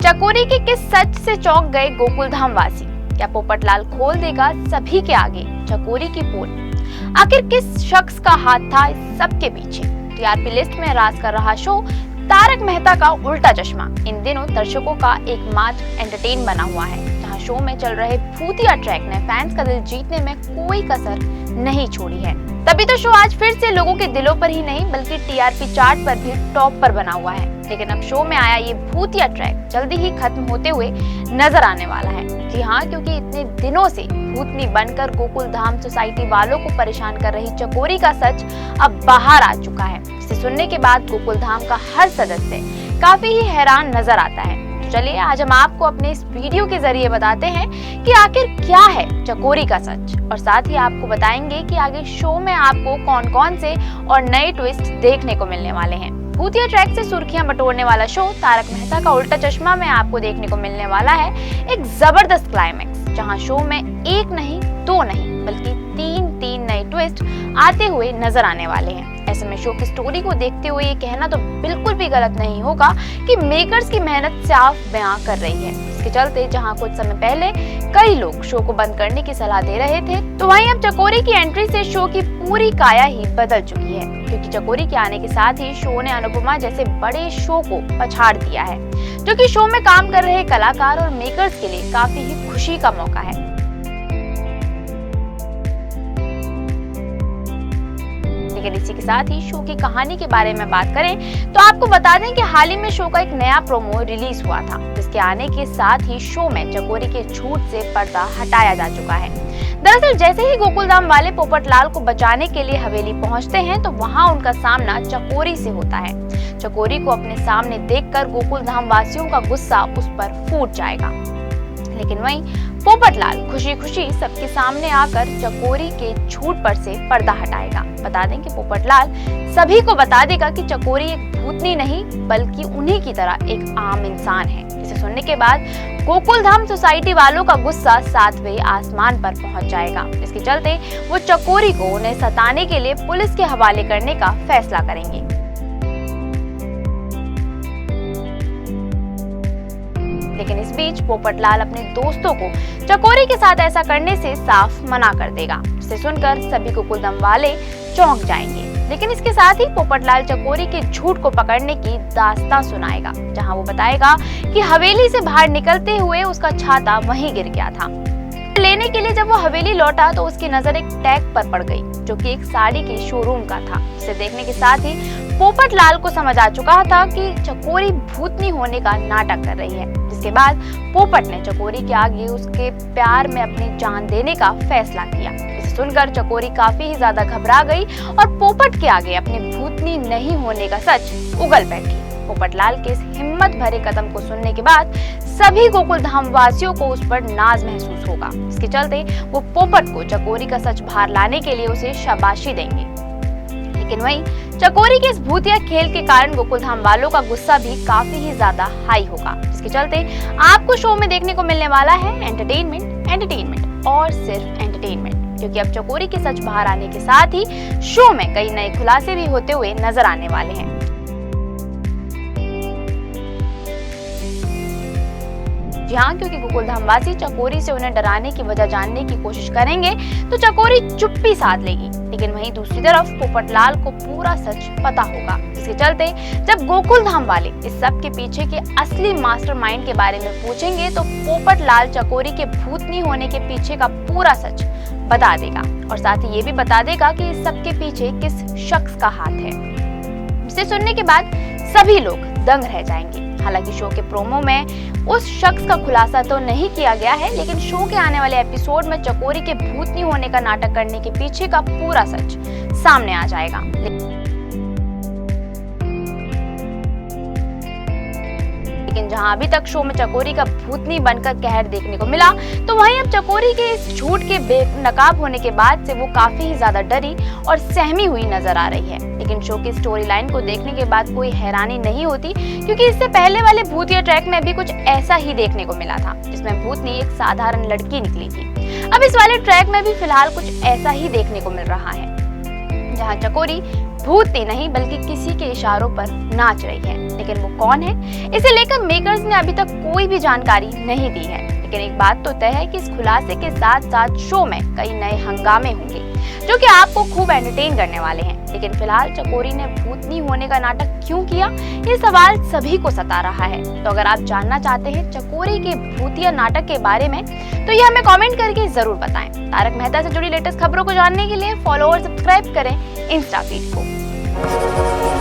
चकोरी के किस सच से चौंक गए गोकुलधाम वासी? क्या पोपटलाल खोल देगा सभी के आगे चकोरी की पोल? आखिर किस शख्स का हाथ था इस सब के पीछे? टीआरपी लिस्ट में राज कर रहा शो तारक मेहता का उल्टा चश्मा इन दिनों दर्शकों का एकमात्र एंटरटेन बना हुआ है, जहां शो में चल रहे भूतिया ट्रैक ने फैंस का दिल जीतने में कोई कसर नहीं छोड़ी है। तभी तो शो आज फिर से लोगों के दिलों पर ही नहीं बल्कि टीआरपी चार्ट पर भी टॉप पर बना हुआ है। लेकिन अब शो में आया ये भूतिया ट्रैक जल्दी ही खत्म होते हुए नजर आने वाला है। जी हाँ, क्योंकि इतने दिनों से भूतनी बनकर गोकुलधाम सोसाइटी वालों को परेशान कर रही चकोरी का सच अब बाहर आ चुका है। इसे सुनने के बाद गोकुलधाम का हर सदस्य काफी ही हैरान नजर आता है। तो चलिए आज हम आपको अपने इस वीडियो के जरिए बताते हैं कि आखिर क्या है चकोरी का सच, और साथ ही आपको बताएंगे कि आगे शो में आपको कौन कौन से और नए ट्विस्ट देखने को मिलने वाले हैं। भूतिया ट्रैक से सुर्खियां बटोरने वाला शो तारक मेहता का उल्टा चश्मा में आपको देखने को मिलने वाला है एक जबरदस्त क्लाइमैक्स, जहां शो में एक नहीं दो नहीं बल्कि तीन नए ट्विस्ट आते हुए नजर आने वाले हैं। ऐसे में शो की स्टोरी को देखते हुए ये कहना तो बिल्कुल भी गलत नहीं होगा कि मेकर्स की मेहनत साफ बयां कर रही है। इसके चलते जहां कुछ समय पहले कई लोग शो को बंद करने की सलाह दे रहे थे, तो वहीं अब चकोरी की एंट्री से शो की पूरी काया ही बदल चुकी है, क्योंकि चकोरी के आने के साथ ही शो ने अनुपमा जैसे बड़े शो को पछाड़ दिया है, जो कि शो में काम कर रहे कलाकार और मेकर्स के लिए काफी ही खुशी का मौका है। लेकिन इसी के साथ ही शो की कहानी के बारे में बात करें तो आपको बता दें कि हाल ही में शो का एक नया प्रोमो रिलीज हुआ था, जिसके आने के साथ ही शो में चकोरी के झूठ से पर्दा हटाया जा चुका है। दरअसल जैसे ही गोकुलधाम वाले पोपटलाल को बचाने के लिए हवेली पहुंचते हैं तो वहां उनका सामना चकोरी से होता है। चकोरी को अपने सामने देखकर गोकुलधाम वासियों का गुस्सा उस पर फूट जाएगा, लेकिन वहीं पोपटलाल खुशी खुशी सबके सामने आकर चकोरी के झूठ पर से पर्दा हटाएगा। बता दें कि पोपटलाल सभी को बता देगा कि चकोरी एक भूतनी नहीं बल्कि उन्हीं की तरह एक आम इंसान है। इसे सुनने के बाद गोकुलधाम सोसाइटी वालों का गुस्सा सातवें आसमान पर पहुंच जाएगा। इसके चलते वो चकोरी को उन्हें सताने के लिए पुलिस के हवाले करने का फैसला करेंगे। लेकिन इस बीच पोपटलाल अपने दोस्तों को चकोरी के साथ ऐसा करने से साफ मना कर देगा। इसे सुनकर सभी गोकुलधाम वाले चौंक जाएंगे। लेकिन इसके साथ ही पोपटलाल चकोरी के झूठ को पकड़ने की दास्तां सुनाएगा, जहां वो बताएगा कि हवेली से बाहर निकलते हुए उसका छाता वहीं गिर गया था। लेने के लिए जब वो हवेली लौटा तो उसकी नजर एक टैग पर पड़ गई, जो कि एक साड़ी के शोरूम का था। इसे देखने के साथ ही पोपटलाल को समझ आ चुका था कि चकोरी भूतनी होने का नाटक कर रही है। जिसके बाद पोपट ने चकोरी के आगे उसके प्यार में अपनी जान देने का फैसला किया। इसे सुनकर चकोरी काफी ही ज्यादा घबरा गई और पोपट के आगे अपने भूतनी नहीं होने का सच उगल बैठी। पोपटलाल के इस हिम्मत भरे कदम को सुनने के बाद सभी गोकुलधाम वासियों को उस पर नाज महसूस होगा। इसके चलते वो पोपट को चकोरी का सच बाहर लाने के लिए उसे शाबाशी देंगे। लेकिन वहीं चकोरी के इस भूतिया खेल के कारण गोकुलधाम वालों का गुस्सा भी काफी ही ज्यादा हाई होगा। इसके चलते आपको शो में देखने को मिलने वाला है एंटरटेनमेंट और सिर्फ एंटरटेनमेंट, क्योंकि अब चकोरी के सच बाहर आने के साथ ही शो में कई नए खुलासे भी होते हुए नजर आने वाले हैं। जी हाँ, क्योंकि गोकुलधाम वासी चकोरी से उन्हें डराने की वजह जानने की कोशिश करेंगे तो चकोरी चुप्पी साध लेगी। लेकिन वहीं दूसरी तरफ पोपटलाल को पूरा सच पता होगा, जिसके चलते जब गोकुलधाम वाले इस सब के पीछे के असली मास्टरमाइंड के बारे में पूछेंगे तो पोपटलाल चकोरी के भूतनी होने के पीछे का पूरा सच बता देगा, और साथ ही ये भी बता देगा कि इस सब के पीछे किस शख्स का हाथ है। इसे सुनने के बाद सभी लोग दंग रह जाएंगे। हालांकि शो के प्रोमो में उस शख्स का खुलासा तो नहीं किया गया है, लेकिन शो के आने वाले एपिसोड में चकोरी के भूतनी होने का नाटक करने के पीछे का पूरा सच सामने आ जाएगा। लेकिन जहां अभी तक शो में चकोरी का भूतनी बनकर कहर देखने को मिला, तो वहीं अब चकोरी के इस झूठ के बेनकाब होने के बाद से वो काफी ही ज्यादा डरी और सहमी हुई नजर आ रही है। लेकिन शो की स्टोरी लाइन को देखने के बाद कोई हैरानी नहीं होती, क्योंकि इससे पहले वाले भूतिया ट्रैक में भी कुछ ऐसा ही देखने को मिला था, जिसमें भूतनी एक साधारण लड़की निकली थी। अब इस वाले ट्रैक में भी फिलहाल कुछ ऐसा ही देखने को मिल रहा है। जहां चकोरी भूतनी नहीं बल्कि किसी के इशारों पर नाच रही है। लेकिन वो कौन है, इसे लेकर मेकर्स ने अभी तक कोई भी जानकारी नहीं दी है। लेकिन एक बात तो तय है कि इस खुलासे के साथ साथ शो में कई नए हंगामे होंगे जो कि आपको खूब एंटरटेन करने वाले हैं। लेकिन फिलहाल चकोरी ने भूतनी होने का नाटक क्यों किया, ये सवाल सभी को सता रहा है। तो अगर आप जानना चाहते हैं चकोरी के भूतिया नाटक के बारे में तो ये हमें कमेंट करके जरूर बताएं। तारक मेहता से जुड़ी लेटेस्ट खबरों को जानने के लिए फॉलो और सब्सक्राइब करें इंस्टा फीड को।